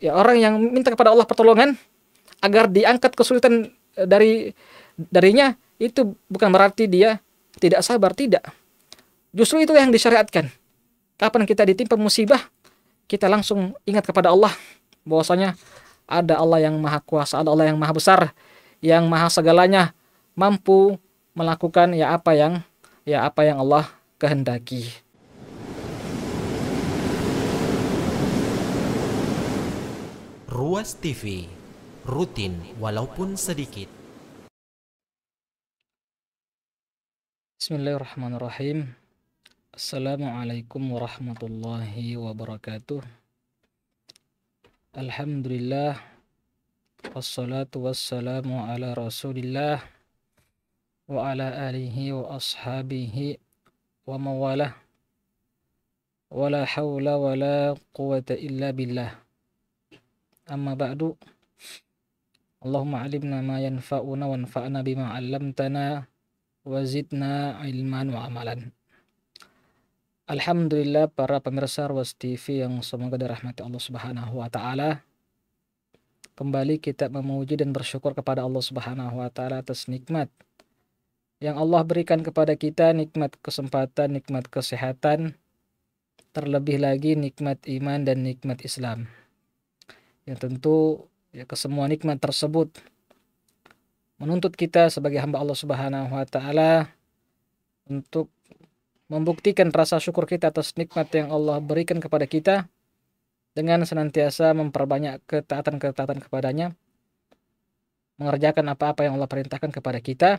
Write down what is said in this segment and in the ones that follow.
ya orang yang minta kepada Allah pertolongan agar diangkat kesulitan darinya, itu bukan berarti dia tidak sabar, tidak. Justru itu yang disyariatkan. Kapan kita ditimpa musibah, kita langsung ingat kepada Allah bahwasanya ada Allah yang maha kuasa, ada Allah yang maha besar, yang maha segalanya, mampu melakukan apa yang Allah kehendaki. Ruas TV, rutin walaupun sedikit. Bismillahirrahmanirrahim. Assalamualaikum warahmatullahi wabarakatuh. Alhamdulillah, wassalatu wassalamu ala rasulillah wa ala alihi wa ashabihi wa mawalah, wa la hawla wa la quwata illa billah. Amma ba'du. Allahumma alimna ma yanfa'una wanfa'na bima 'allamtana wa zidna ilman wa amalan. Alhamdulillah, para pemirsa Ruas TV yang semoga dirahmati Allah Subhanahu wa taala. Kembali kita memuji dan bersyukur kepada Allah Subhanahu wa taala atas nikmat yang Allah berikan kepada kita, nikmat kesempatan, nikmat kesehatan, terlebih lagi nikmat iman dan nikmat Islam. Yang tentu ya kesemua nikmat tersebut menuntut kita sebagai hamba Allah Subhanahu wa taala untuk membuktikan rasa syukur kita atas nikmat yang Allah berikan kepada kita dengan senantiasa memperbanyak ketaatan-ketaatan kepadanya, mengerjakan apa-apa yang Allah perintahkan kepada kita,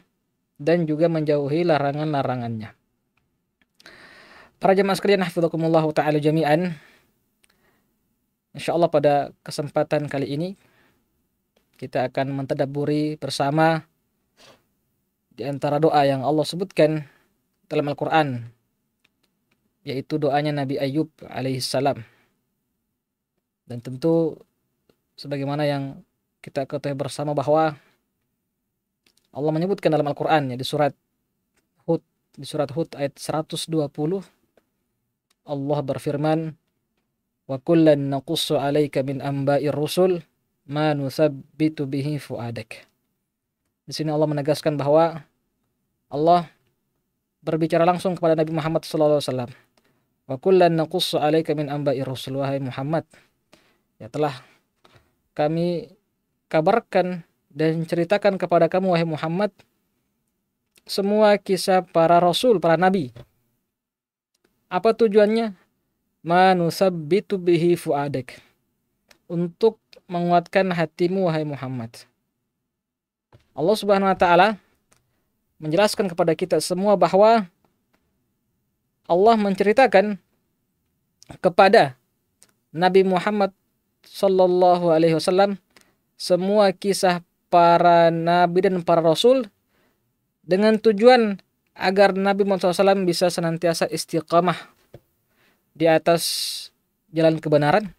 dan juga menjauhi larangan-larangannya. Para jemaah sekalian, hafizakumullah ta'ala jami'an. Insyaallah pada kesempatan kali ini kita akan mentadabburi bersama di antara doa yang Allah sebutkan dalam Al-Quran, yaitu doanya Nabi Ayyub alaihissalam. Dan tentu sebagaimana yang kita ketahui bersama bahwa Allah menyebutkan dalam Al-Quran, ya, di surat Hud ayat 120, Allah berfirman, wa kullan naqussu 'alaika min amba'ir rusul ma nusabbitu bihi fu'adak. Di sini Allah menegaskan bahwa Allah berbicara langsung kepada Nabi Muhammad SAW. Wa kullan naqussu 'alaika min amba'ir rusul, wahai Muhammad, ya telah kami kabarkan dan ceritakan kepada kamu wahai Muhammad semua kisah para rasul, para nabi. Apa tujuannya? Ma nusabbitu bihi fu'adak, untuk menguatkan hatimu wahai Muhammad. Allah Subhanahu wa taala menjelaskan kepada kita semua bahwa Allah menceritakan kepada Nabi Muhammad sallallahu alaihi wasallam semua kisah para nabi dan para rasul dengan tujuan agar Nabi Muhammad SAW bisa senantiasa istiqamah di atas jalan kebenaran,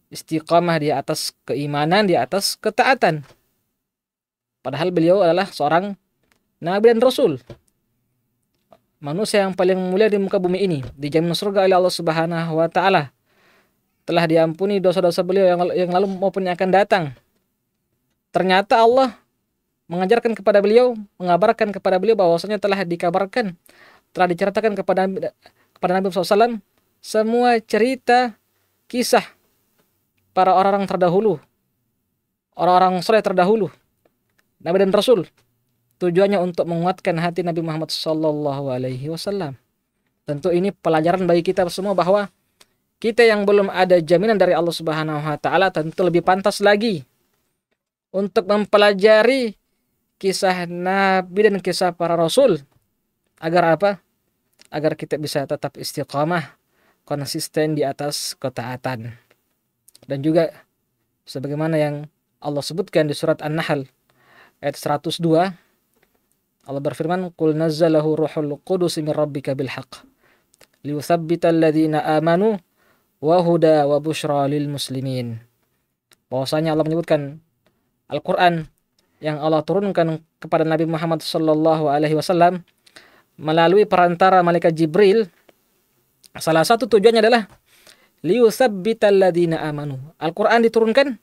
istiqamah di atas keimanan, di atas ketaatan. Padahal beliau adalah seorang nabi dan rasul, manusia yang paling mulia di muka bumi ini, dijamin surga oleh Allah Subhanahu wa taala. Telah diampuni dosa-dosa beliau yang lalu maupun yang akan datang. Ternyata Allah mengajarkan kepada beliau, mengabarkan kepada beliau bahwasanya telah dikabarkan, telah diceritakan kepada Nabi SAW semua cerita kisah para orang-orang terdahulu, orang-orang soleh terdahulu, nabi dan rasul. Tujuannya untuk menguatkan hati Nabi Muhammad SAW. Tentu ini pelajaran bagi kita semua bahwa kita yang belum ada jaminan dari Allah Subhanahu wa taala tentu lebih pantas lagi untuk mempelajari kisah nabi dan kisah para rasul. Agar apa? Agar kita bisa tetap istiqamah, konsisten di atas ketaatan. Dan juga sebagaimana yang Allah sebutkan di surat An-Nahl ayat 102, Allah berfirman, qul nazzalahu ruhul qudus min rabbika bil haqq liyuthabbital ladzina amanu wa huda wa busyra lil muslimin. Bahwasanya Allah menyebutkan Al-Qur'an yang Allah turunkan kepada Nabi Muhammad sallallahu alaihi wasallam melalui perantara malaikat Jibril, salah satu tujuannya adalah liyusabbital ladzina amanu. Al-Qur'an diturunkan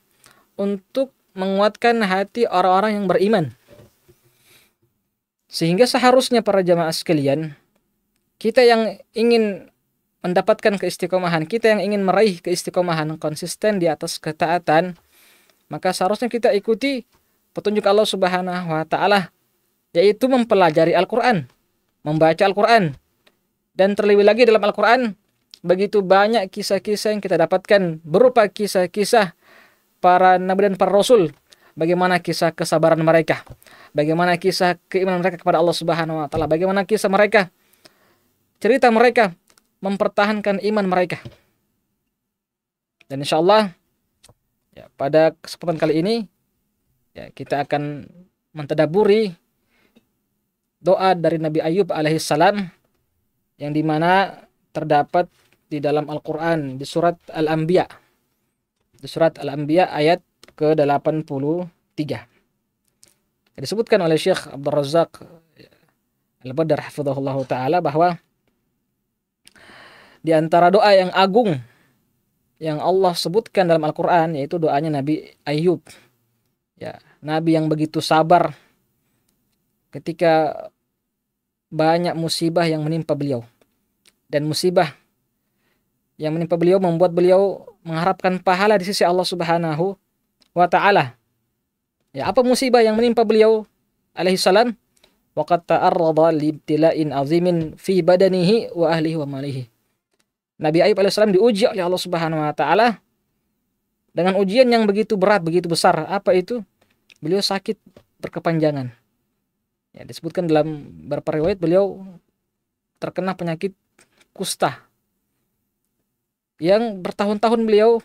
untuk menguatkan hati orang-orang yang beriman. Sehingga seharusnya para jamaah sekalian, kita yang ingin mendapatkan keistiqomahan, kita yang ingin meraih keistiqomahan konsisten di atas ketaatan, maka seharusnya kita ikuti petunjuk Allah Subhanahu wa taala, yaitu mempelajari Al-Qur'an, membaca Al-Qur'an. Dan terlebih lagi dalam Al-Qur'an begitu banyak kisah-kisah yang kita dapatkan berupa kisah-kisah para nabi dan para rasul, bagaimana kisah kesabaran mereka, bagaimana kisah keimanan mereka kepada Allah Subhanahu wa taala, bagaimana kisah mereka, cerita mereka mempertahankan iman mereka. Dan insyaallah ya, pada kesempatan kali ini ya, kita akan mentadaburi doa dari Nabi Ayub alaihissalam yang dimana terdapat di dalam Al-Quran di surat Al-Anbiya. Di surat Al-Anbiya ayat ke-83. Disebutkan oleh Syekh Abdul Razak Al-Badr hafizahullah ta'ala bahwa di antara doa yang agung yang Allah sebutkan dalam Al-Quran yaitu doanya Nabi Ayub. Ya, Nabi yang begitu sabar ketika banyak musibah yang menimpa beliau. Dan musibah yang menimpa beliau membuat beliau mengharapkan pahala di sisi Allah Subhanahu wa taala. Ya, apa musibah yang menimpa beliau alaihi salam? Waqad ta'arrada libtila'in azimin fi badanihi wa ahlihi wa malihi. Nabi Ayub alaihi salam diuji oleh Allah Subhanahu wa taala dengan ujian yang begitu berat, begitu besar. Apa itu? Beliau sakit berkepanjangan. Ya, disebutkan dalam beberapa riwayat beliau terkena penyakit kusta yang bertahun-tahun beliau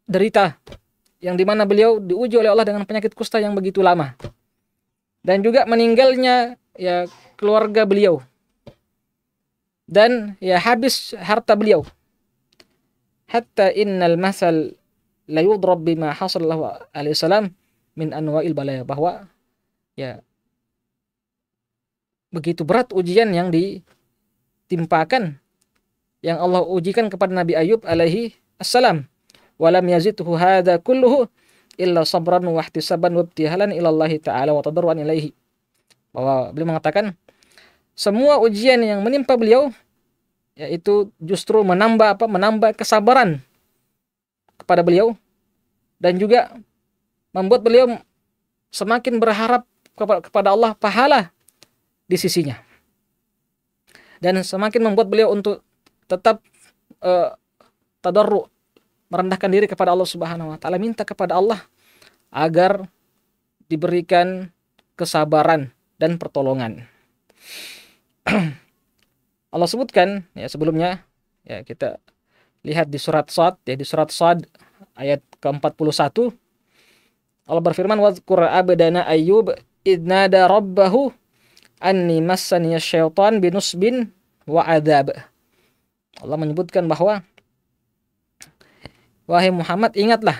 derita, yang dimana beliau diuji oleh Allah dengan penyakit kusta yang begitu lama, dan juga meninggalnya ya keluarga beliau, dan ya habis harta beliau. Hatta innal masal la yudrab bima hasallahu alaihi salam min anwa'il balaya, bahwa ya begitu berat ujian yang ditimpakan, yang Allah ujikan kepada Nabi Ayub alaihi assalam. Walam yazidhu hadza kulluhu illa sabran wa ihtisaban wa ibtihalan ila Allah taala wa tadarruan ilaihi. Bahwa beliau mengatakan semua ujian yang menimpa beliau yaitu justru menambah kesabaran kepada beliau, dan juga membuat beliau semakin berharap kepada Allah pahala di sisinya, dan semakin membuat beliau untuk tetap tadarru, merendahkan diri kepada Allah Subhanahu wa taala, minta kepada Allah agar diberikan kesabaran dan pertolongan. Allah sebutkan ya sebelumnya, ya kita lihat di surat Shad, ya di surat Shad ayat ke-41 Allah berfirman, wazkur abdana Ayyub idnada rabbahu anni massaniya syaitan binusbin wa adab. Allah menyebutkan bahwa wahai Muhammad, ingatlah,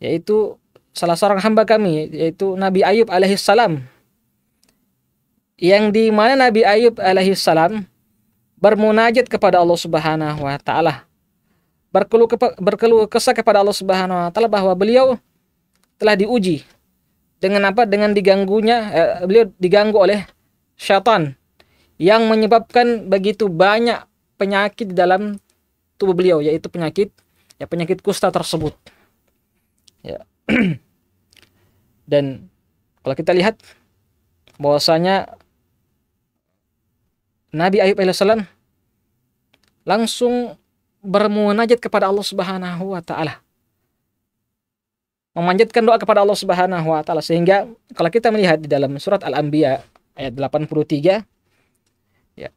yaitu salah seorang hamba kami, yaitu Nabi Ayub alaihissalam, yang di mana Nabi Ayub alaihissalam bermunajat kepada Allah Subhanahu wa taala, berkeluh kesah kepada Allah Subhanahu wa taala bahwa beliau telah diuji dengan apa? Dengan beliau diganggu oleh syaitan yang menyebabkan begitu banyak penyakit di dalam tubuh beliau, yaitu penyakit kusta tersebut. Ya. Dan kalau kita lihat bahwasanya Nabi Ayub alaihissalam langsung bermunajat kepada Allah Subhanahu wa taala, memanjatkan doa kepada Allah Subhanahu wa taala, sehingga kalau kita melihat di dalam surat Al-Anbiya ayat 83, ya,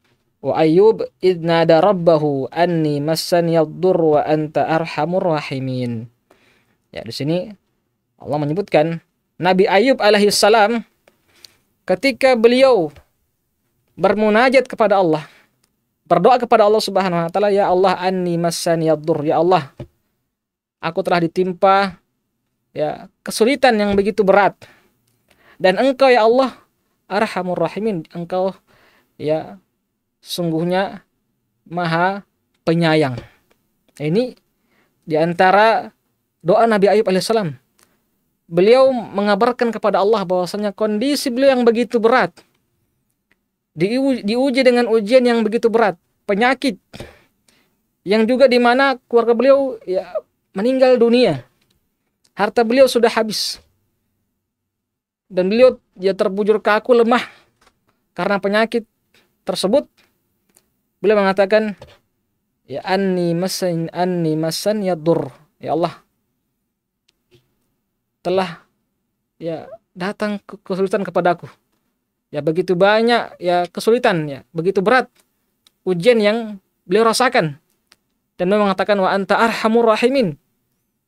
wa Ayyub idnada rabbahu anni massaniyad-durr wa anta arhamur rahimin. Ya, di sini Allah menyebutkan Nabi Ayub alaihissalam ketika beliau bermunajat kepada Allah, berdoa kepada Allah Subhanahu wa taala, ya Allah, anni massaniyad-durr, ya Allah, aku telah ditimpa ya kesulitan yang begitu berat, dan Engkau ya Allah arhamur rahimin, Engkau ya sungguhnya Maha Penyayang. Ini di antara doa Nabi Ayub alaihissalam. Beliau mengabarkan kepada Allah bahwasanya kondisi beliau yang begitu berat, diuji dengan ujian yang begitu berat, penyakit yang juga di mana keluarga beliau ya meninggal dunia, harta beliau sudah habis, dan beliau ya terbujur kaku lemah karena penyakit tersebut. Beliau mengatakan, ya anni masan yadur, ya Allah, telah ya datang kesulitan kepadaku. Ya begitu banyak ya kesulitan, ya begitu berat ujian yang beliau rasakan. Dan beliau mengatakan, wa anta arhamur rahimin,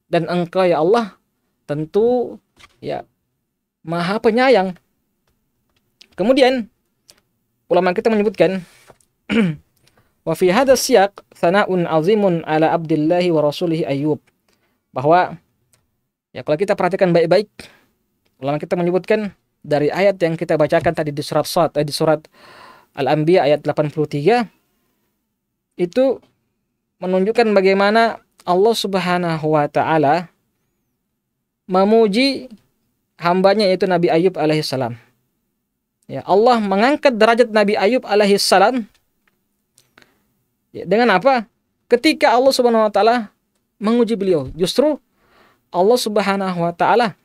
dan engkau ya Allah tentu ya Maha Penyayang. Kemudian ulama kita menyebutkan wa fi hadha siyaq sana'un azimun ala abdillahi wa rasulihi Ayyub, bahwa ya kalau kita perhatikan baik-baik, ulama kita menyebutkan dari ayat yang kita bacakan tadi di surat Al-Anbiya ayat 83, itu menunjukkan bagaimana Allah Subhanahu wa taala memuji hambanya, yaitu Nabi Ayub alaihissalam. Ya, Allah mengangkat derajat Nabi Ayub alaihissalam. Ya, dengan apa? Ketika Allah Subhanahu wa taala menguji beliau. Justru Allah Subhanahu wa taala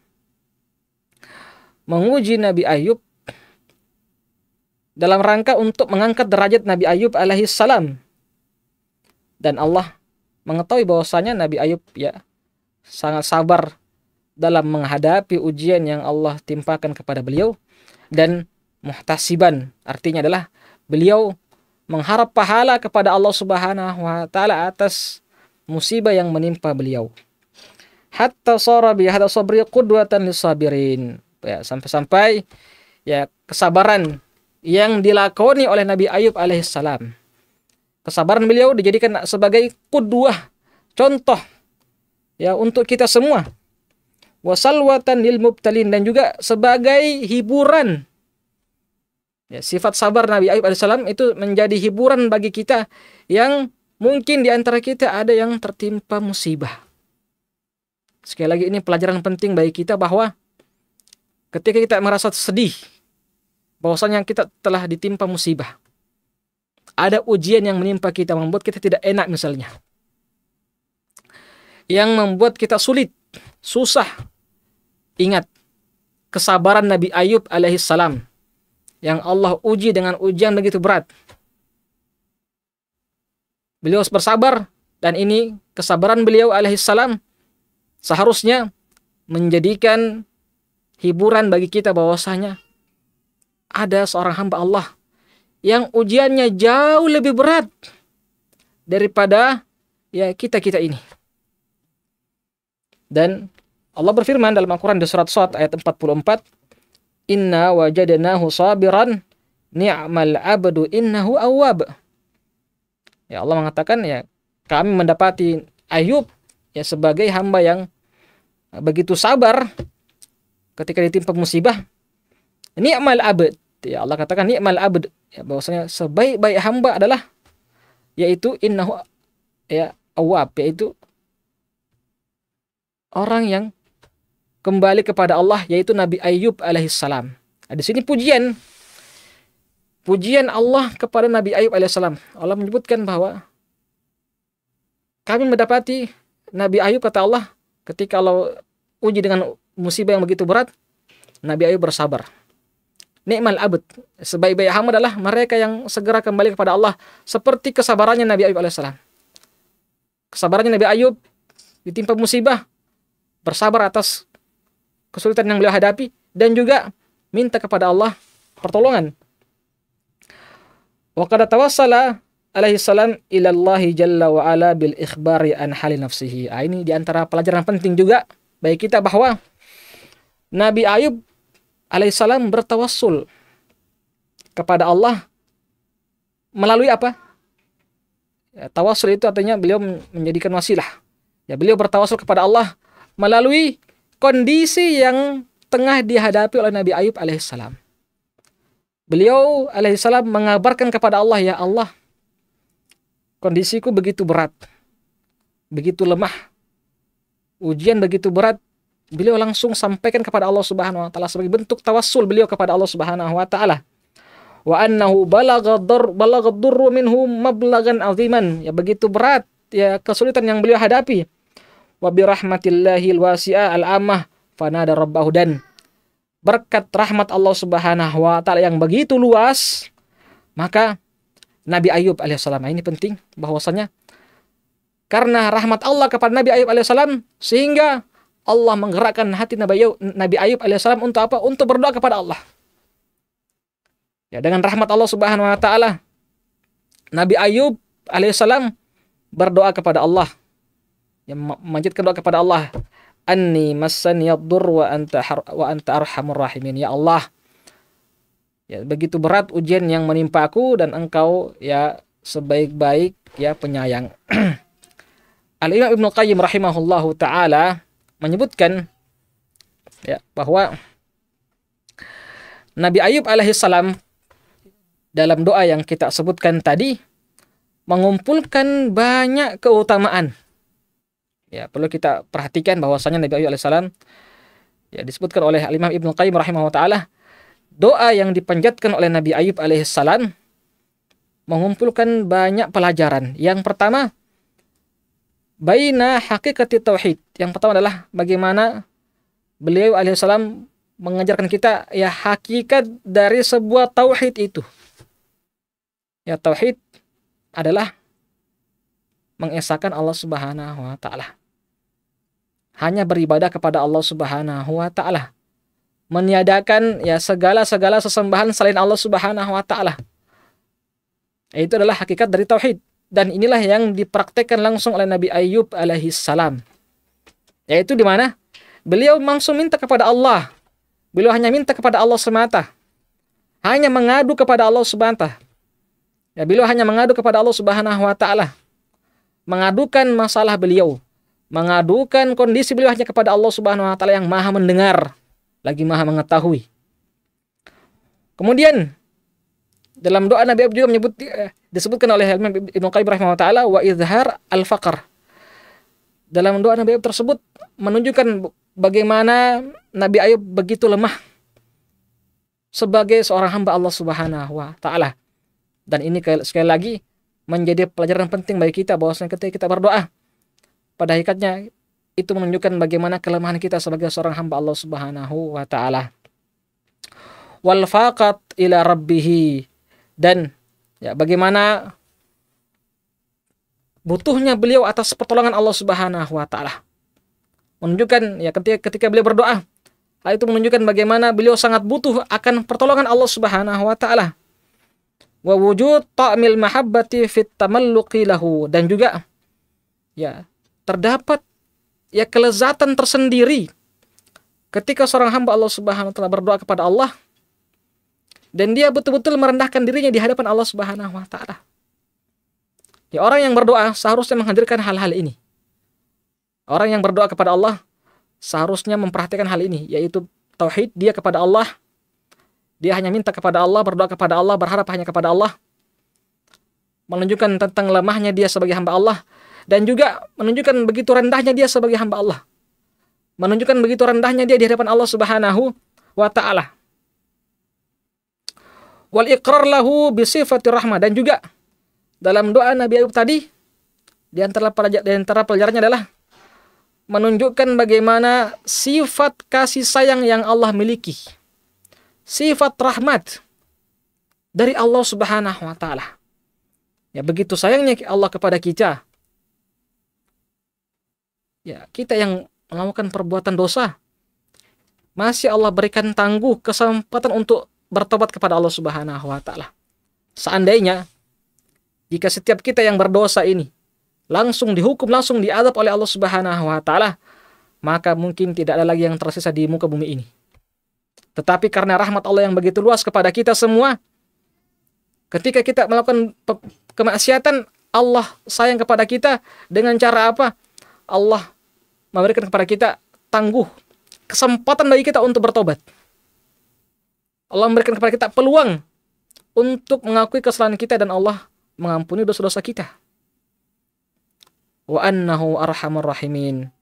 menguji Nabi Ayub dalam rangka untuk mengangkat derajat Nabi Ayub alaihissalam. Dan Allah mengetahui bahwasanya Nabi Ayub ya sangat sabar dalam menghadapi ujian yang Allah timpakan kepada beliau, dan muhtasiban artinya adalah beliau mengharap pahala kepada Allah Subhanahu wa taala atas musibah yang menimpa beliau. Hatta sara bi hadza sabri qudwatan lisabirin. Ya, sampai-sampai ya kesabaran yang dilakoni oleh Nabi Ayub alaihissalam, kesabaran beliau dijadikan sebagai qudwah, contoh ya untuk kita semua. Wasalwatan lil mubtalin, dan juga sebagai hiburan. Ya, sifat sabar Nabi Ayub alaihissalam itu menjadi hiburan bagi kita yang mungkin di antara kita ada yang tertimpa musibah. Sekali lagi, ini pelajaran penting bagi kita bahwa ketika kita merasa sedih bahwasanya kita telah ditimpa musibah, ada ujian yang menimpa kita, membuat kita tidak enak misalnya, yang membuat kita sulit, susah. Ingat kesabaran Nabi Ayub alaihissalam yang Allah uji dengan ujian begitu berat. Beliau bersabar, dan ini kesabaran beliau alaihissalam seharusnya menjadikan hiburan bagi kita bahwasanya ada seorang hamba Allah yang ujiannya jauh lebih berat daripada ya kita ini. Dan Allah berfirman dalam Al-Quran di surat Shad ayat 44, Inna wajadnahu sabiran ni'mal abdu innahu awwab. Ya, Allah mengatakan ya kami mendapati Ayub ya sebagai hamba yang begitu sabar ketika ditimpa musibah. Ni'mal abd. Ya, Allah katakan ni'mal abd, ya, bahwasanya sebaik-baik hamba adalah yaitu innahu ya awwab, yaitu orang yang kembali kepada Allah, yaitu Nabi Ayub alaihissalam. Nah, di sini pujian Allah kepada Nabi Ayub alaihissalam. Allah menyebutkan bahwa kami mendapati Nabi Ayub, kata Allah, ketika Allah uji dengan musibah yang begitu berat, Nabi Ayub bersabar. Ni'mal abd, sebaik-baik hamba adalah mereka yang segera kembali kepada Allah, seperti kesabarannya Nabi Ayub alaihissalam. Kesabarannya Nabi Ayub ditimpa musibah, bersabar atas kesulitan yang beliau hadapi, dan juga minta kepada Allah pertolongan. Wa qad tawassala alaihi salam ila Allah jalla wa ala bil ikhbari an hali nafsihi. Ini di antara pelajaran penting juga bagi kita bahwa Nabi Ayub alaihissalam bertawassul kepada Allah melalui apa? Ya, tawassul itu artinya beliau menjadikan wasilah. Ya, beliau bertawassul kepada Allah melalui kondisi yang tengah dihadapi oleh Nabi Ayub alaihissalam. Beliau alaihissalam mengabarkan kepada Allah, ya Allah, kondisiku begitu berat, begitu lemah, ujian begitu berat, beliau langsung sampaikan kepada Allah Subhanahu wa taala sebagai bentuk tawassul beliau kepada Allah Subhanahu wa taala. Wa annahu balagad durru minhu mablagan aziman. Ya begitu berat ya kesulitan yang beliau hadapi. Wa bi rahmatillahil wasi'ah al-ammah fanada rabbahu, dan berkat rahmat Allah Subhanahu wa taala yang begitu luas, maka Nabi Ayub alaihissalam, ini penting bahwasanya karena rahmat Allah kepada Nabi Ayub alaihissalam sehingga Allah menggerakkan hati Nabi Ayub alaihissalam untuk apa? Untuk berdoa kepada Allah. Ya, dengan rahmat Allah Subhanahu wa taala, Nabi Ayub alaihissalam berdoa kepada Allah. Yang memanjatkan doa kepada Allah. Anni massaniyad-dur wa anta arhamur rahimin. Ya Allah, ya begitu berat ujian yang menimpa aku dan Engkau ya sebaik-baik ya penyayang. Al-Imam Ibnu Qayyim rahimahullahu taala menyebutkan ya bahwa Nabi Ayub alaihissalam dalam doa yang kita sebutkan tadi mengumpulkan banyak keutamaan. Ya, perlu kita perhatikan bahwasanya Nabi Ayub alaihissalam ya disebutkan oleh Al-Imam Ibnu Qayyim rahimahullahu taala, doa yang dipanjatkan oleh Nabi Ayub alaihissalam mengumpulkan banyak pelajaran. Yang pertama, baina hakikati tauhid. Yang pertama adalah bagaimana beliau alaihissalam mengajarkan kita ya hakikat dari sebuah tauhid itu. Ya, tauhid adalah mengesahkan Allah Subhanahu wa taala. Hanya beribadah kepada Allah Subhanahu wa taala. Meniadakan ya segala sesembahan selain Allah Subhanahu wa taala. Itu adalah hakikat dari tauhid, dan inilah yang dipraktekkan langsung oleh Nabi Ayub alaihissalam. Yaitu di mana beliau langsung minta kepada Allah. Beliau hanya minta kepada Allah semata. Hanya mengadu kepada Allah Subhanahu wa taala. Ya, beliau hanya mengadu kepada Allah Subhanahu wa taala. Mengadukan masalah beliau, mengadukan kondisi beliau hanya kepada Allah Subhanahu wa taala yang Maha mendengar, lagi Maha mengetahui. Kemudian dalam doa Nabi Ayub juga disebutkan oleh Ibnu Qayyim rahimahullah taala wa izhar al-faqr. Dalam doa Nabi Ayub tersebut menunjukkan bagaimana Nabi Ayub begitu lemah sebagai seorang hamba Allah Subhanahu wa taala. Dan ini sekali lagi menjadi pelajaran penting bagi kita bahwasanya ketika kita berdoa, pada hakikatnya itu menunjukkan bagaimana kelemahan kita sebagai seorang hamba Allah Subhanahu wa taala. Wal faqat ila rabbih, dan ya bagaimana butuhnya beliau atas pertolongan Allah Subhanahu wa taala. Menunjukkan ya ketika beliau berdoa, hal itu menunjukkan bagaimana beliau sangat butuh akan pertolongan Allah Subhanahu wa taala. Wa wujud ta'mil mahabbati fit tamalluqi lahu, dan juga ya terdapat ya kelezatan tersendiri ketika seorang hamba Allah Subhanahu wa taala berdoa kepada Allah dan dia betul-betul merendahkan dirinya di hadapan Allah Subhanahu wa taala. Ya, orang yang berdoa seharusnya menghadirkan hal-hal ini. Orang yang berdoa kepada Allah seharusnya memperhatikan hal ini, yaitu tauhid dia kepada Allah. Dia hanya minta kepada Allah, berdoa kepada Allah, berharap hanya kepada Allah. Menunjukkan tentang lemahnya dia sebagai hamba Allah. Dan juga menunjukkan begitu rendahnya dia sebagai hamba Allah. Menunjukkan begitu rendahnya dia di hadapan Allah Subhanahu wa ta'ala. Wal iqrar lahu bisifati rahmah. Dan juga dalam doa Nabi Ayub tadi, di antara pelajarannya adalah menunjukkan bagaimana sifat kasih sayang yang Allah miliki. Sifat rahmat dari Allah Subhanahu wa taala. Ya, begitu sayangnya Allah kepada kita. Ya, kita yang melakukan perbuatan dosa, masih Allah berikan tangguh kesempatan untuk bertobat kepada Allah Subhanahu wa taala. Seandainya jika setiap kita yang berdosa ini langsung dihukum, langsung diazab oleh Allah Subhanahu wa taala, maka mungkin tidak ada lagi yang tersisa di muka bumi ini. Tetapi karena rahmat Allah yang begitu luas kepada kita semua, ketika kita melakukan kemaksiatan, Allah sayang kepada kita dengan cara apa? Allah memberikan kepada kita tangguh kesempatan bagi kita untuk bertobat. Allah memberikan kepada kita peluang untuk mengakui kesalahan kita dan Allah mengampuni dosa-dosa kita. wa annahu arhamur rahimin.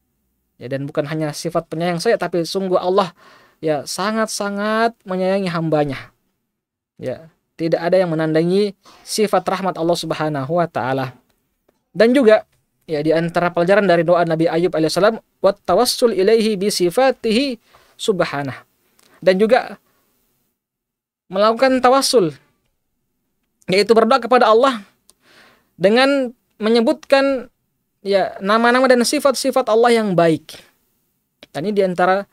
Ya, dan bukan hanya sifat penyayang saja, tapi sungguh Allah ya sangat-sangat menyayangi hambanya. Ya, tidak ada yang menandingi sifat rahmat Allah Subhanahu wa taala. Dan juga ya di antara pelajaran dari doa Nabi Ayub alaihissalam, wat tawassul ilaihi bi sifatihi subhanah. Dan juga melakukan tawassul, yaitu berdoa kepada Allah dengan menyebutkan ya nama-nama dan sifat-sifat Allah yang baik. Dan ini diantara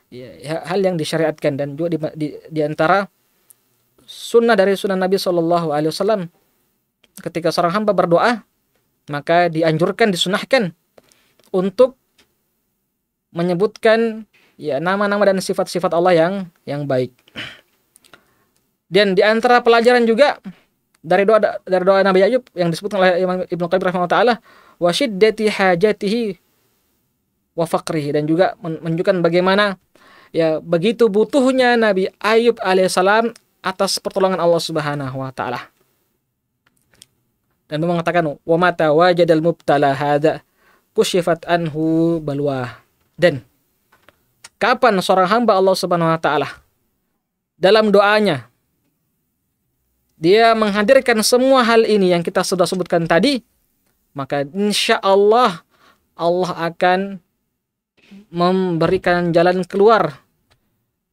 ya, hal yang disyariatkan, dan juga di antara sunnah dari sunnah Nabi SAW. Ketika seorang hamba berdoa, maka dianjurkan, disunahkan untuk menyebutkan ya nama-nama dan sifat-sifat Allah yang baik. Dan di antara pelajaran juga dari doa Nabi Ayub yang disebutkan oleh Imam Ibnu Qayyim rahimahullah taala, wa syiddati hajatihi wa faqrihi, dan juga menunjukkan bagaimana ya begitu butuhnya Nabi Ayub alaihissalam atas pertolongan Allah Subhanahu wa taala. Dan mengatakan wa mata wajadal mubtala hadza kusyifat anhu balwah. Dan kapan seorang hamba Allah Subhanahu wa taala dalam doanya dia menghadirkan semua hal ini yang kita sudah sebutkan tadi, maka insya Allah Allah akan memberikan jalan keluar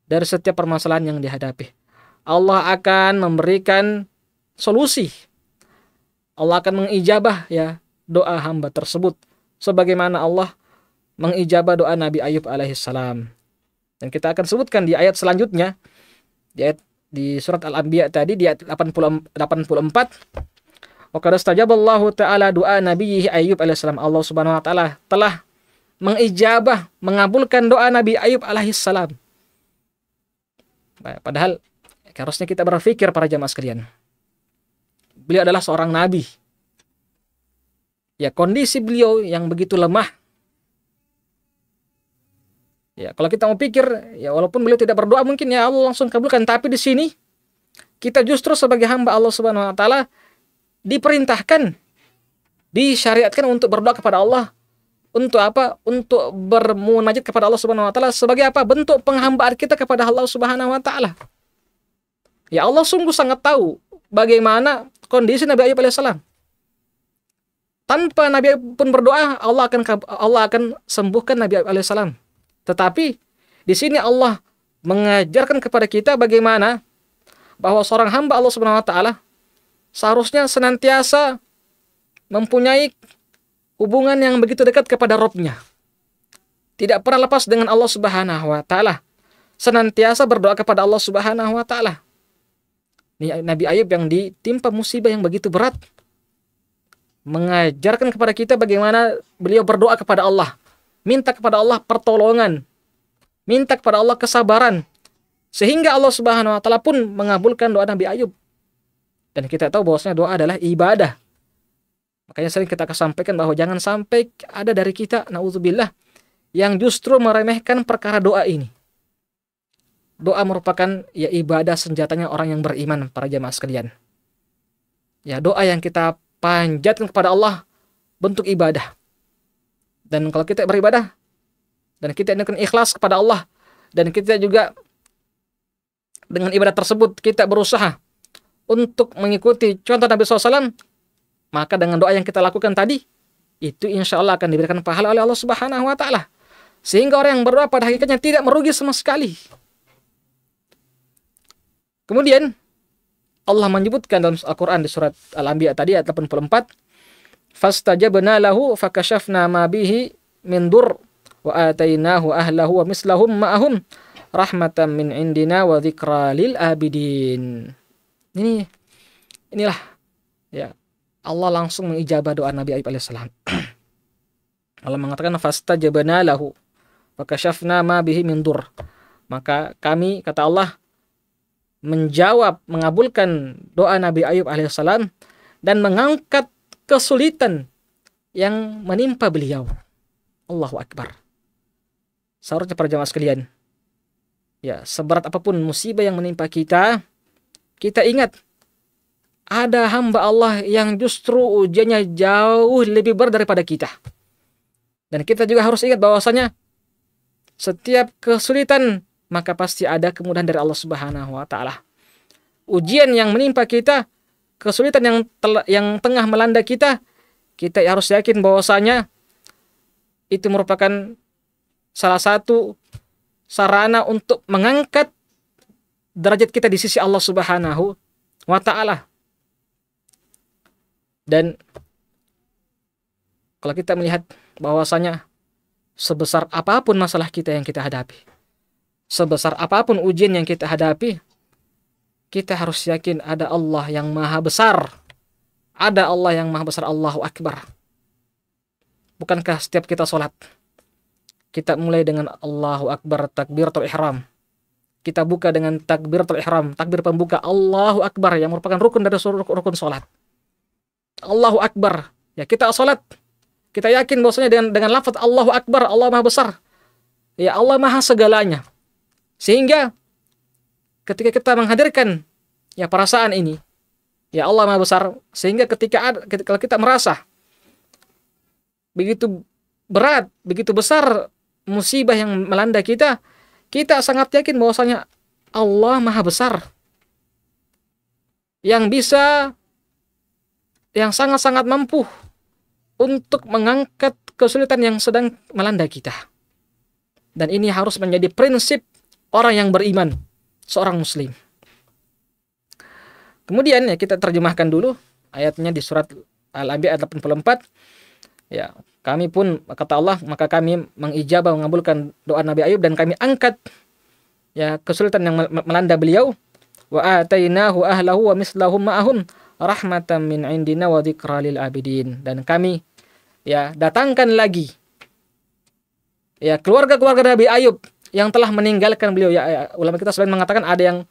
dari setiap permasalahan yang dihadapi. Allah akan memberikan solusi. Allah akan mengijabah ya doa hamba tersebut, sebagaimana Allah mengijabah doa Nabi Ayub alaihissalam. Dan kita akan sebutkan di ayat selanjutnya, di surat Al-Anbiya tadi, di ayat 84. Wa qad istajaballahu ta'ala doa Nabi Ayub alaihissalam. Allah Subhanahu wa taala telah mengijabah, mengabulkan doa Nabi Ayub alaihissalam. Padahal harusnya kita berpikir para jamaah sekalian, beliau adalah seorang nabi. Ya, kondisi beliau yang begitu lemah. Ya, kalau kita mau pikir, ya walaupun beliau tidak berdoa mungkin ya Allah langsung kabulkan, tapi di sini kita justru sebagai hamba Allah Subhanahu wa taala diperintahkan, disyariatkan untuk berdoa kepada Allah. Untuk apa? Untuk bermunajat kepada Allah Subhanahu wa taala sebagai apa? Bentuk penghambaan kita kepada Allah Subhanahu wa taala. Ya, Allah sungguh sangat tahu bagaimana kondisi Nabi Ayub alaihissalam. Tanpa Nabi Ayub pun berdoa, Allah akan sembuhkan Nabi Ayub alaihissalam. Tetapi di sini Allah mengajarkan kepada kita bagaimana bahwa seorang hamba Allah Subhanahu wa taala seharusnya senantiasa mempunyai hubungan yang begitu dekat kepada Rabb-nya. Tidak pernah lepas dengan Allah Subhanahu wa taala. Senantiasa berdoa kepada Allah Subhanahu wa taala. Nabi Ayub yang ditimpa musibah yang begitu berat mengajarkan kepada kita bagaimana beliau berdoa kepada Allah, minta kepada Allah pertolongan, minta kepada Allah kesabaran, sehingga Allah Subhanahu wa taala pun mengabulkan doa Nabi Ayub. Dan kita tahu bahwasanya doa adalah ibadah. Makanya sering kita akan sampaikan bahwa jangan sampai ada dari kita, naudzubillah, yang justru meremehkan perkara doa ini. Doa merupakan ya ibadah, senjatanya orang yang beriman, para jamaah sekalian. Ya, doa yang kita panjatkan kepada Allah bentuk ibadah. Dan kalau kita beribadah dan kita dengan ikhlas kepada Allah, dan kita juga dengan ibadah tersebut kita berusaha untuk mengikuti contoh Nabi SAW, maka dengan doa yang kita lakukan tadi, itu insya Allah akan diberikan pahala oleh Allah Subhanahu wa taala. Sehingga orang yang berdoa pada hakikatnya tidak merugi sama sekali. Kemudian Allah menyebutkan dalam Al-Quran di surat Al-Anbiya tadi ayat 84, fastajabna lahu fakashafna ma bihi min dur wa atainahu ahlahu wa mislahum ma'ahum rahmatan min indina wa dzikra lil abidin. Inilah ya Allah langsung mengijabah doa Nabi Ayub alaihissalam. Allah mengatakan fastajabna lahu fakashafna ma bihi min dur. Maka kami, kata Allah, menjawab, mengabulkan doa Nabi Ayub alaihissalam dan mengangkat kesulitan yang menimpa beliau. Allahu Akbar. Seharusnya para jamaah sekalian, ya seberat apapun musibah yang menimpa kita, kita ingat ada hamba Allah yang justru ujiannya jauh lebih berat daripada kita. Dan kita juga harus ingat bahwasanya setiap kesulitan maka pasti ada kemudahan dari Allah Subhanahu wa taala. Ujian yang menimpa kita, kesulitan yang tengah melanda kita, kita harus yakin bahwasanya itu merupakan salah satu sarana untuk mengangkat derajat kita di sisi Allah Subhanahu wa taala. Dan kalau kita melihat bahwasanya sebesar apapun masalah kita yang kita hadapi, sebesar apapun ujian yang kita hadapi, kita harus yakin ada Allah yang maha besar. Ada Allah yang maha besar, Allahu Akbar. Bukankah setiap kita sholat, kita mulai dengan Allahu Akbar, takbiratul ihram. Kita buka dengan takbiratul ihram, takbir pembuka Allahu Akbar yang merupakan rukun dari rukun sholat. Allahu Akbar. Ya, kita sholat, kita yakin bahwasanya dengan lafaz Allahu Akbar, Allah maha besar. Ya, Allah maha segalanya. Sehingga ketika kita menghadirkan ya perasaan ini, ya Allah maha besar, sehingga kalau kita merasa begitu berat, begitu besar musibah yang melanda kita, kita sangat yakin bahwasanya Allah maha besar, yang bisa, yang sangat-sangat mampu untuk mengangkat kesulitan yang sedang melanda kita. Dan ini harus menjadi prinsip orang yang beriman, seorang muslim. Kemudian ya kita terjemahkan dulu ayatnya di surat Al-Anbiya ayat 84. Ya, kami pun, kata Allah, maka kami mengijabah, mengabulkan doa Nabi Ayub dan kami angkat ya kesulitan yang melanda beliau. Wa atainahu ahlahu wa mislahum ma'ahum rahmatan min indina wa dzikra lil abidin. Dan kami ya datangkan lagi ya keluarga-keluarga Nabi Ayub yang telah meninggalkan beliau. Ya, ulama kita selain mengatakan ada yang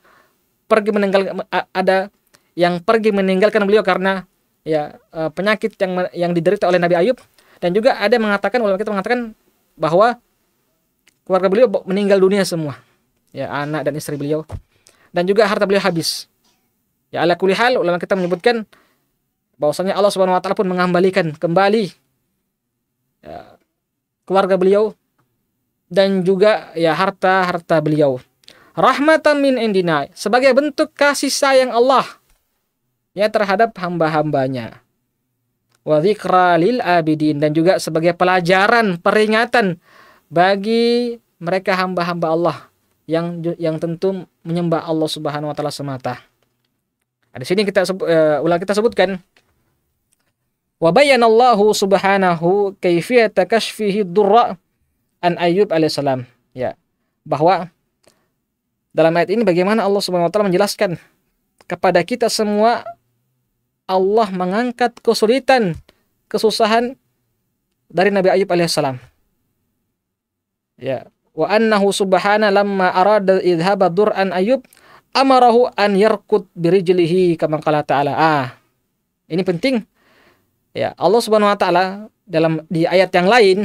pergi meninggalkan beliau karena ya penyakit yang diderita oleh Nabi Ayub, dan juga ada yang mengatakan, ulama kita mengatakan bahwa keluarga beliau meninggal dunia semua. Ya, anak dan istri beliau, dan juga harta beliau habis. Ya, ala kulli hal ulama kita menyebutkan bahwasanya Allah Subhanahu wa taala pun mengembalikan kembali ya, keluarga beliau dan juga ya harta beliau. Rahmatan min indina, sebagai bentuk kasih sayang Allah ya terhadap hamba-hambanya. Wa dzikra lil abidin, dan juga sebagai pelajaran, peringatan bagi mereka hamba-hamba Allah yang tentu menyembah Allah Subhanahu wa taala semata. Di sini kita sebutkan wa bayyanallahu subhanahu kaifiyata kashfihi durra an Ayyub alaihissalam. Ya, bahwa dalam ayat ini bagaimana Allah Subhanahu wa taala menjelaskan kepada kita semua Allah mengangkat kesulitan, kesusahan dari Nabi Ayyub alaihissalam. Ya, wa annahu subhana lamma arada idhaba dur'an Ayyub amarahu an yarkut birijlihi kama qala ta'ala. Ini penting. Ya, Allah Subhanahu wa taala di ayat yang lain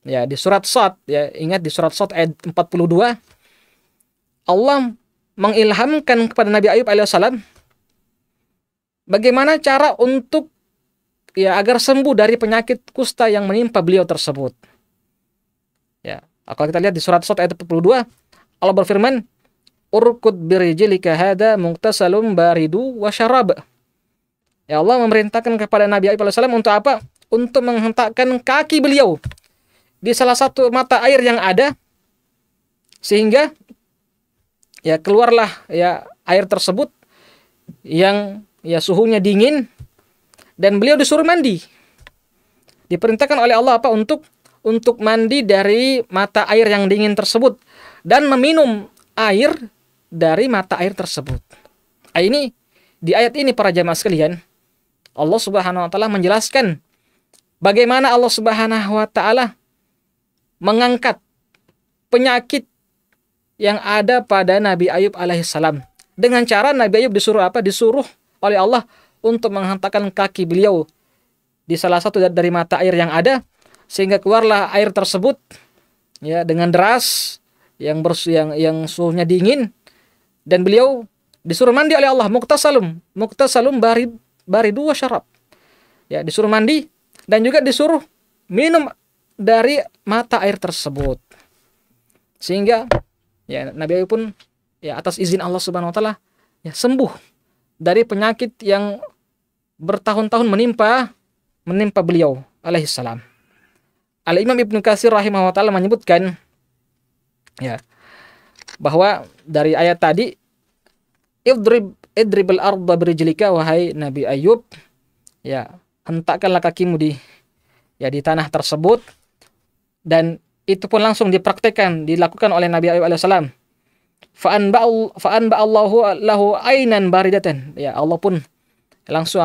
ya di surat Shad, ya ingat di surat Shad ayat 42, Allah mengilhamkan kepada Nabi Ayyub alaihissalam bagaimana cara untuk ya agar sembuh dari penyakit kusta yang menimpa beliau tersebut. Ya, kalau kita lihat di surat Shad ayat 42, Allah berfirman, "Urkud birijlika hada mughtasalun baridu wa syarab." Ya, Allah memerintahkan kepada Nabi Ayyub alaihissalam untuk apa? Untuk menghentakkan kaki beliau di salah satu mata air yang ada, sehingga ya keluarlah ya air tersebut yang ya suhunya dingin, dan beliau disuruh mandi. Diperintahkan oleh Allah apa? Untuk mandi dari mata air yang dingin tersebut dan meminum air dari mata air tersebut. Ini di ayat ini para jamaah sekalian, Allah Subhanahu wa taala menjelaskan bagaimana Allah Subhanahu wa taala mengangkat penyakit yang ada pada Nabi Ayyub alaihissalam dengan cara Nabi Ayyub disuruh apa? Disuruh oleh Allah untuk menghentakkan kaki beliau di salah satu dari mata air yang ada, sehingga keluarlah air tersebut ya dengan deras yang suhunya dingin, dan beliau disuruh mandi oleh Allah, muktasalum baridu wa syarab. Ya, disuruh mandi dan juga disuruh minum dari mata air tersebut. Sehingga ya Nabi Ayub pun ya atas izin Allah Subhanahu wa taala ya sembuh dari penyakit yang bertahun-tahun menimpa beliau alaihissalam. Al-Imam Ibnu Katsir rahimahullah taala menyebutkan ya bahwa dari ayat tadi idribal arda birijlika, wahai Nabi Ayub, ya hentakkanlah kakimu di tanah tersebut, dan itu pun langsung dipraktekkan, dilakukan oleh Nabi Ayub alaihissalam. Fa'an ba'allahu lahu ainan baridatan. Ya, Allah pun langsung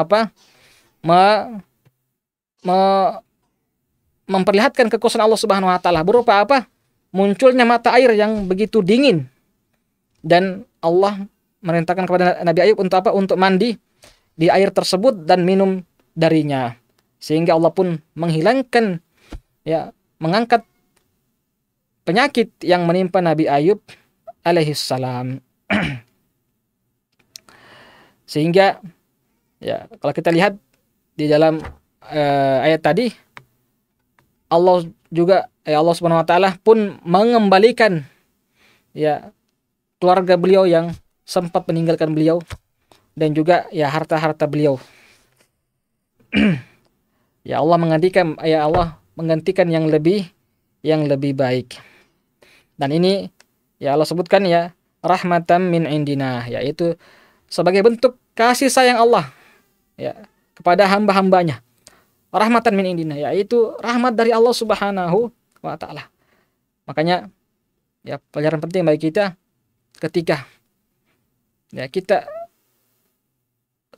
memperlihatkan kekuasaan Allah Subhanahu wa taala berupa apa? Munculnya mata air yang begitu dingin. Dan Allah merintahkan kepada Nabi Ayub untuk apa? Untuk mandi di air tersebut dan minum darinya. Sehingga Allah pun menghilangkan ya, mengangkat penyakit yang menimpa Nabi Ayub alaihissalam. Sehingga ya kalau kita lihat di dalam ayat tadi, Allah juga Allah Subhanahu wa taala pun mengembalikan ya keluarga beliau yang sempat meninggalkan beliau, dan juga ya harta-harta beliau. Ya Allah menggantikan yang lebih baik. Dan ini ya Allah sebutkan ya rahmatan min indina, yaitu sebagai bentuk kasih sayang Allah ya kepada hamba-hambanya. Rahmatan min indina, yaitu rahmat dari Allah Subhanahu wa taala. Makanya ya pelajaran penting bagi kita ketika ya kita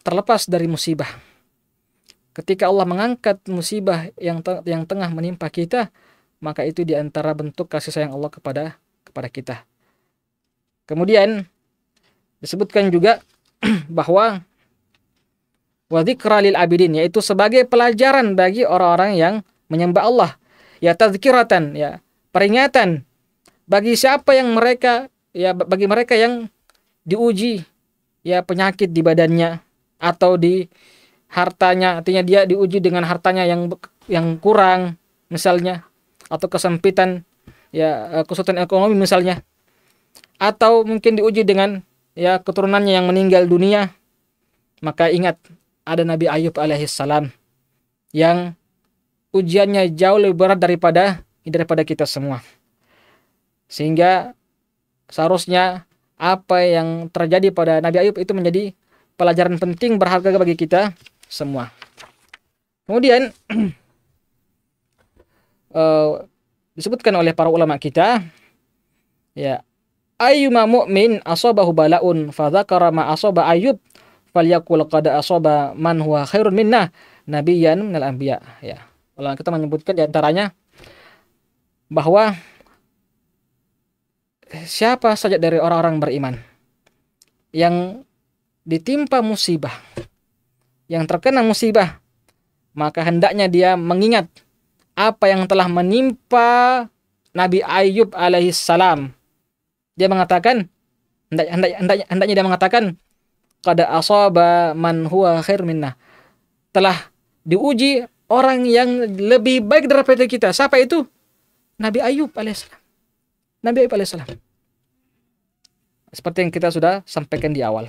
terlepas dari musibah. Ketika Allah mengangkat musibah yang tengah menimpa kita, maka itu diantara bentuk kasih sayang Allah kepada kita. Kemudian disebutkan juga bahwa wa dzikra lil abidin, yaitu sebagai pelajaran bagi orang-orang yang menyembah Allah. Ya tazkiratan, ya peringatan bagi siapa yang bagi mereka yang diuji ya penyakit di badannya atau di hartanya, artinya dia diuji dengan hartanya yang kurang misalnya, atau kesempitan ya kesulitan ekonomi misalnya, atau mungkin diuji dengan ya keturunannya yang meninggal dunia. Maka ingat, ada Nabi Ayub alaihissalam yang ujiannya jauh lebih berat daripada kita semua. Sehingga seharusnya apa yang terjadi pada Nabi Ayub itu menjadi pelajaran penting berharga bagi kita semua. Kemudian disebutkan oleh para ulama kita ya, ayyuma mu'min asabahu bala'un fa dzakara ma asaba Ayub falyaqul qad asaba man huwa khairun minna nabiyyan minal anbiya. Ya, ulama kita menyebutkan di antaranya bahwa siapa saja dari orang-orang beriman yang ditimpa musibah, yang terkena musibah, maka hendaknya dia mengingat apa yang telah menimpa Nabi Ayub alaihissalam. Dia mengatakan, hendaknya dia mengatakan, qad asaba man huwa khair minna, telah diuji orang yang lebih baik daripada kita. Siapa itu? Nabi Ayub alaihissalam. Nabi Ayub alaihissalam. Seperti yang kita sudah sampaikan di awal.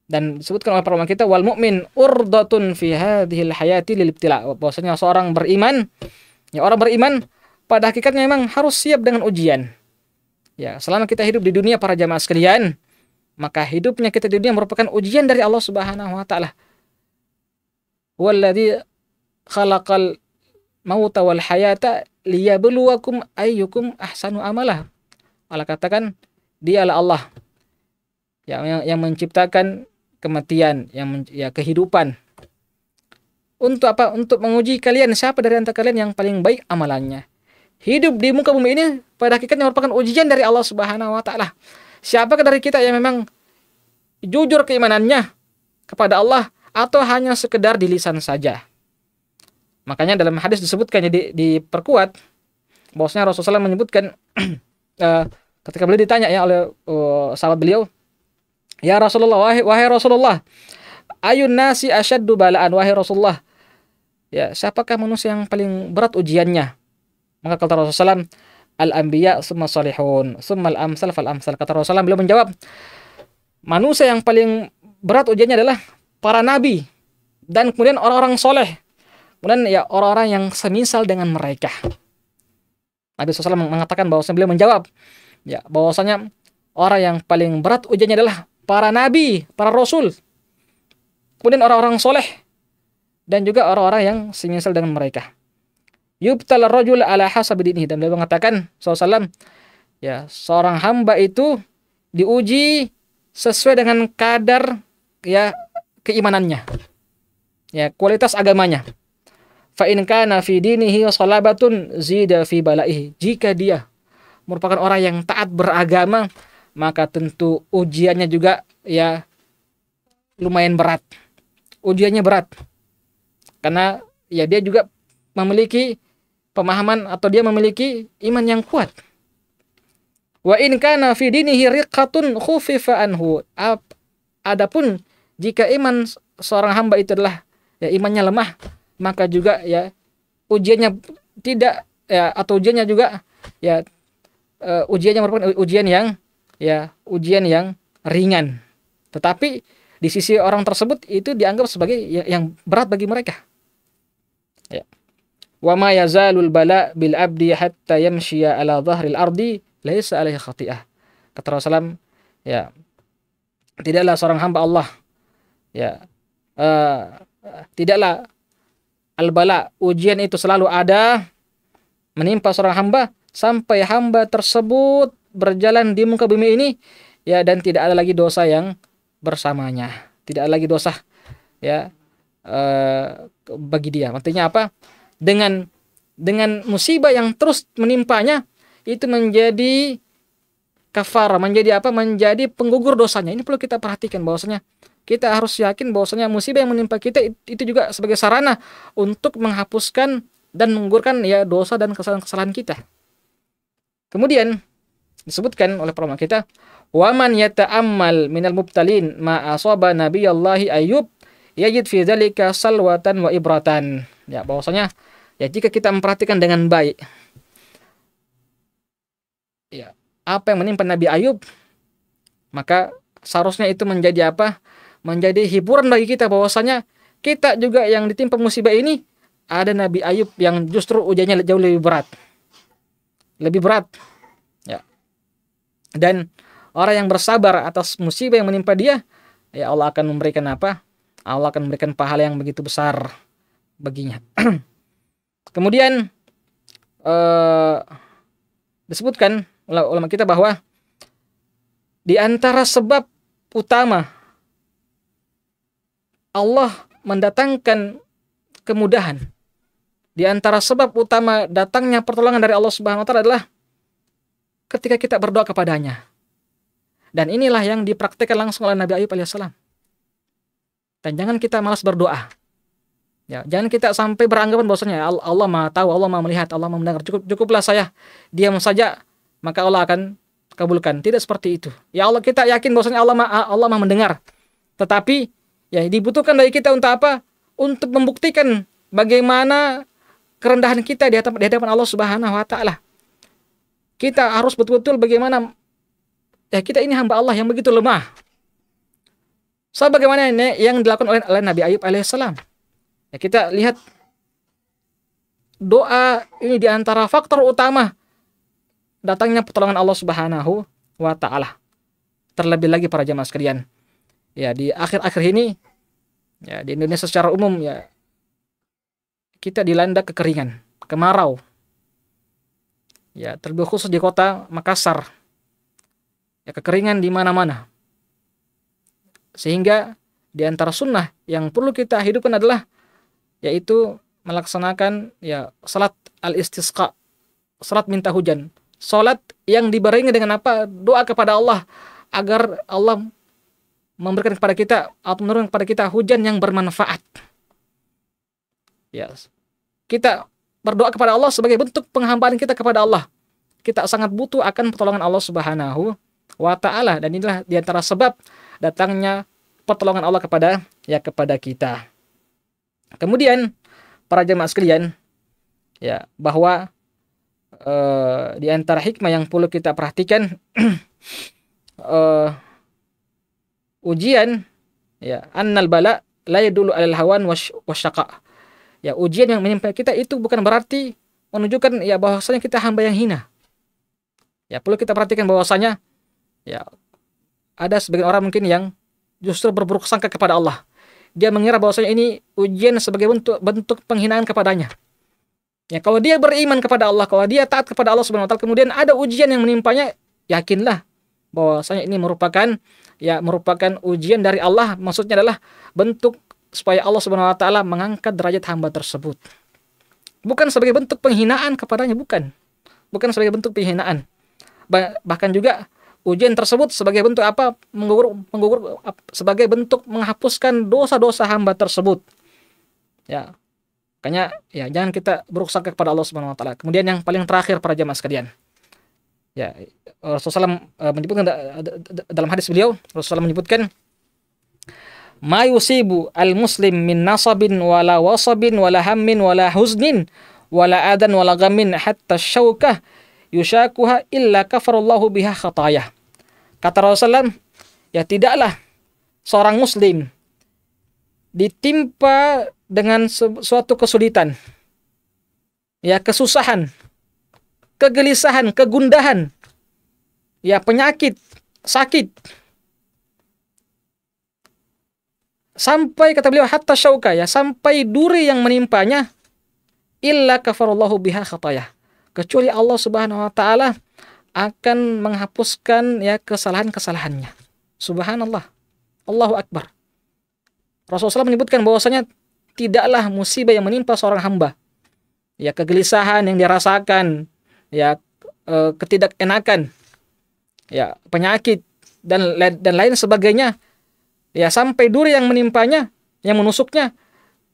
Dan disebutkan oleh para ulama kita, wal mu'min urdatun fi hadhil hayati lil ibtila. Bahwasanya seorang beriman, ya orang beriman pada hakikatnya memang harus siap dengan ujian. Ya, selama kita hidup di dunia para jamaah sekalian, maka hidupnya kita di dunia merupakan ujian dari Allah Subhanahu wa taala. Walladzi khalaqal mauta wal hayata liyabluwakum ayyukum ahsanu amala. Allah katakan, dialah Allah yang menciptakan kematian, kehidupan. Untuk apa? Untuk menguji kalian, siapa dari antara kalian yang paling baik amalannya. Hidup di muka bumi ini pada hakikatnya merupakan ujian dari Allah Subhanahu wa taala. Siapakah dari kita yang memang jujur keimanannya kepada Allah, atau hanya sekedar di lisan saja? Makanya dalam hadis disebutkan, jadi diperkuat bahwasanya Rasulullah SAW menyebutkan ketika beliau ditanya ya oleh sahabat beliau, Ya Rasulullah, wahai Rasulullah, ayun nasi asyaddu balaan, wahai Rasulullah. Ya, siapakah manusia yang paling berat ujiannya? Maka kata Rasulullah SAW, al-anbiya summa salihun, summa al-amsal fal amsal. Kata Rasulullah, beliau menjawab, manusia yang paling berat ujiannya adalah para nabi, dan kemudian orang-orang soleh, kemudian ya orang-orang yang semisal dengan mereka. Nabi SAW mengatakan bahwasanya, beliau menjawab, ya bahwasanya orang yang paling berat ujiannya adalah para nabi, para rasul, kemudian orang-orang soleh, dan juga orang-orang yang semisal dengan mereka. Yubtal rajul ala hasabi dinihi, dan beliau mengatakan SAW, ya seorang hamba itu diuji sesuai dengan kadar ya keimanannya, ya kualitas agamanya. Fa in kana fi dinihi salabatun zida fi balaihi. Jika dia merupakan orang yang taat beragama, maka tentu ujiannya juga ya lumayan berat. Ujiannya berat. Karena ya dia juga memiliki pemahaman atau dia memiliki iman yang kuat. Wa in kana fi dinihi riqatun khufifa anhu. Adapun jika iman seorang hamba itu adalah ya imannya lemah, maka juga ya ujiannya tidak ya, atau ujiannya juga ya ujiannya merupakan ujian yang ringan. Tetapi di sisi orang tersebut itu dianggap sebagai yang berat bagi mereka. Ya. Wa ma yazalul bala bil abdi hatta yamshiya ala dhahril ardi laisa alaihi khati'ah. Kata Rasulullah, ya tidaklah seorang hamba Allah ya tidaklah al-bala, ujian itu selalu ada menimpa seorang hamba sampai hamba tersebut berjalan di muka bumi ini ya, dan tidak ada lagi dosa yang bersamanya, tidak ada lagi dosa ya bagi dia. Artinya apa? Dengan musibah yang terus menimpanya itu menjadi kafar, menjadi apa? Menjadi penggugur dosanya. Ini perlu kita perhatikan bahwasanya kita harus yakin bahwasanya musibah yang menimpa kita itu juga sebagai sarana untuk menghapuskan dan menggugurkan ya dosa dan kesalahan-kesalahan kita. Kemudian disebutkan oleh para ulama kita, waman yata'ammal minal mubtalin ma asaba nabiyallahi Ayyub yajid fi dzalika salwatan wa ibratan. Ya, bahwasanya ya jika kita memperhatikan dengan baik ya apa yang menimpa Nabi Ayub, maka seharusnya itu menjadi apa? Menjadi hiburan bagi kita bahwasanya kita juga yang ditimpa musibah ini ada Nabi Ayub yang justru ujiannya jauh lebih berat. Lebih berat. Ya. Dan orang yang bersabar atas musibah yang menimpa dia, ya Allah akan memberikan apa? Allah akan memberikan pahala yang begitu besar baginya. Kemudian disebutkan oleh ulama kita bahwa di antara sebab utama Allah mendatangkan kemudahan, di antara sebab utama datangnya pertolongan dari Allah Subhanahu wa taala adalah ketika kita berdoa kepadanya. Dan inilah yang dipraktikkan langsung oleh Nabi Ayub alaihissalam. Dan jangan kita malas berdoa. Ya, jangan kita sampai beranggapan bahwasanya Allah Maha tahu, Allah Maha melihat, Allah Maha mendengar. Cukuplah saya diam saja, maka Allah akan kabulkan. Tidak seperti itu. Ya Allah, kita yakin bahwasanya Allah Maha mendengar. Tetapi ya dibutuhkan dari kita untuk apa? Untuk membuktikan bagaimana kerendahan kita di hadapan Allah Subhanahu wa taala. Kita harus betul-betul bagaimana ya kita ini hamba Allah yang begitu lemah. Bagaimana ini yang dilakukan oleh Nabi Ayub alaihissalam. Ya, kita lihat doa ini di antara faktor utama datangnya pertolongan Allah Subhanahu wa taala. Terlebih lagi para jamaah sekalian, ya di akhir-akhir ini ya di Indonesia secara umum ya kita dilanda kekeringan, kemarau. Ya, terlebih khusus di kota Makassar. Ya, kekeringan di mana-mana. Sehingga di antara sunnah yang perlu kita hidupkan adalah yaitu melaksanakan ya salat al-istisqa, salat minta hujan. Salat yang dibarengi dengan apa? Doa kepada Allah agar Allah memberikan kepada kita atau menurunkan kepada kita hujan yang bermanfaat. Ya. Kita berdoa kepada Allah sebagai bentuk penghambaan kita kepada Allah. Kita sangat butuh akan pertolongan Allah Subhanahu wa taala, dan inilah di antara sebab datangnya pertolongan Allah kepada kita. Kemudian para jemaah sekalian, ya, bahwa di antara hikmah yang perlu kita perhatikan, ujian, ya, annal bala la yadullu alal hawan wasyaqa. Ya, ujian yang menimpa kita itu bukan berarti menunjukkan ya bahwasanya kita hamba yang hina. Ya, perlu kita perhatikan bahwasanya ya ada sebagian orang mungkin yang justru berburuk sangka kepada Allah. Dia mengira bahwasanya ini ujian sebagai bentuk penghinaan kepadanya. Ya, kalau dia beriman kepada Allah, kalau dia taat kepada Allah Subhanahu wa taala, kemudian ada ujian yang menimpanya, yakinlah bahwasanya ini merupakan ujian dari Allah. Maksudnya adalah bentuk supaya Allah Subhanahu wa taala mengangkat derajat hamba tersebut. Bukan sebagai bentuk penghinaan kepadanya, bukan. Bukan sebagai bentuk penghinaan. Bahkan juga ujian tersebut sebagai bentuk apa? Menggugur sebagai bentuk menghapuskan dosa-dosa hamba tersebut. Ya. Makanya ya jangan kita buruk sangka kepada Allah Subhanahu wa taala. Kemudian yang paling terakhir para jamaah sekalian. Ya, Rasulullah menyebutkan dalam hadis beliau, Rasulullah menyebutkan ma yusibu al-muslim min nasabin wala wasabin wala hammin wala huznin wala adan wala ghammin hatta syaukah yushakuha illa kafarallahu biha khatayah. Kata Rasulullah, ya tidaklah seorang muslim ditimpa dengan suatu kesulitan, ya kesusahan, kegelisahan, kegundahan, ya penyakit, sakit, sampai kata beliau hatta syauka, ya sampai duri yang menimpanya, illa kafarallahu biha khatayah, kecuali Allah Subhanahu wa taala akan menghapuskan ya kesalahan-kesalahannya. Subhanallah. Allahu akbar. Rasulullah menyebutkan bahwasanya tidaklah musibah yang menimpa seorang hamba, ya kegelisahan yang dirasakan, ya ketidakenakan, ya penyakit dan lain sebagainya, ya sampai duri yang menimpanya, yang menusuknya,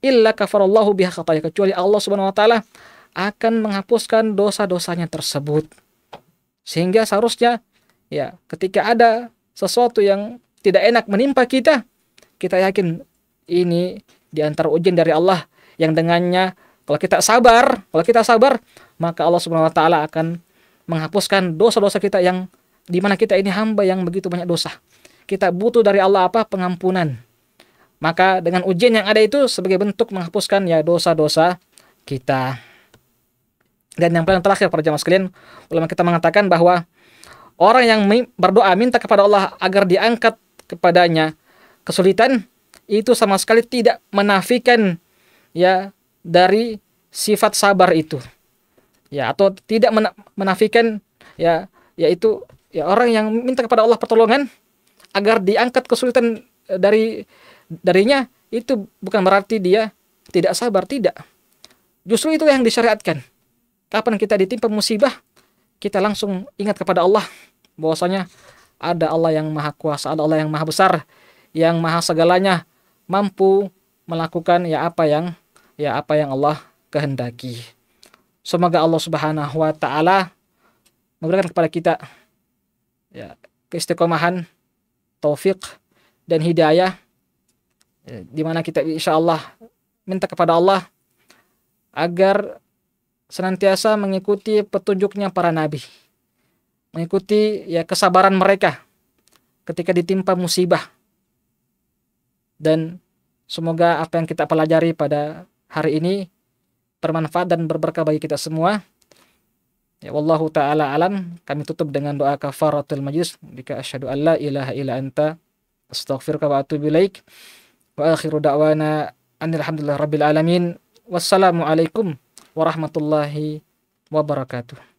illa kafarallahu biha khataya, kecuali Allah Subhanahu wa taala akan menghapuskan dosa-dosanya tersebut. Sehingga seharusnya ya ketika ada sesuatu yang tidak enak menimpa kita, kita yakin ini di antara ujian dari Allah yang dengannya kalau kita sabar, maka Allah Subhanahu wa taala akan menghapuskan dosa-dosa kita yang di mana kita ini hamba yang begitu banyak dosa. Kita butuh dari Allah apa? Pengampunan. Maka dengan ujian yang ada itu sebagai bentuk menghapuskan ya dosa-dosa kita. Dan yang paling terakhir para jamaah sekalian, ulama kita mengatakan bahwa orang yang berdoa minta kepada Allah agar diangkat kepadanya kesulitan, itu sama sekali tidak menafikan ya dari sifat sabar itu. Ya, atau tidak menafikan ya yaitu ya orang yang minta kepada Allah pertolongan agar diangkat kesulitan darinya, itu bukan berarti dia tidak sabar, tidak. Justru itu yang disyariatkan. Kapan kita ditimpa musibah, kita langsung ingat kepada Allah bahwasanya ada Allah yang maha kuasa, ada Allah yang maha besar, yang maha segalanya, mampu melakukan ya apa yang Allah kehendaki. Semoga Allah Subhanahu wa taala memberikan kepada kita ya keistiqomahan, taufik dan hidayah, di mana kita insyaallah minta kepada Allah agar senantiasa mengikuti petunjuknya para nabi, mengikuti ya kesabaran mereka ketika ditimpa musibah. Dan semoga apa yang kita pelajari pada hari ini bermanfaat dan berberkah bagi kita semua. Ya, wallahu taala alam. Kami tutup dengan doa kafaratul majlis. Bika asyhadu an la ilaha illa anta astaghfiruka wa atubu ilaik. Wa akhiru da'wana alhamdulillahi rabbil alamin. Wassalamu alaikum warahmatullahi wabarakatuh.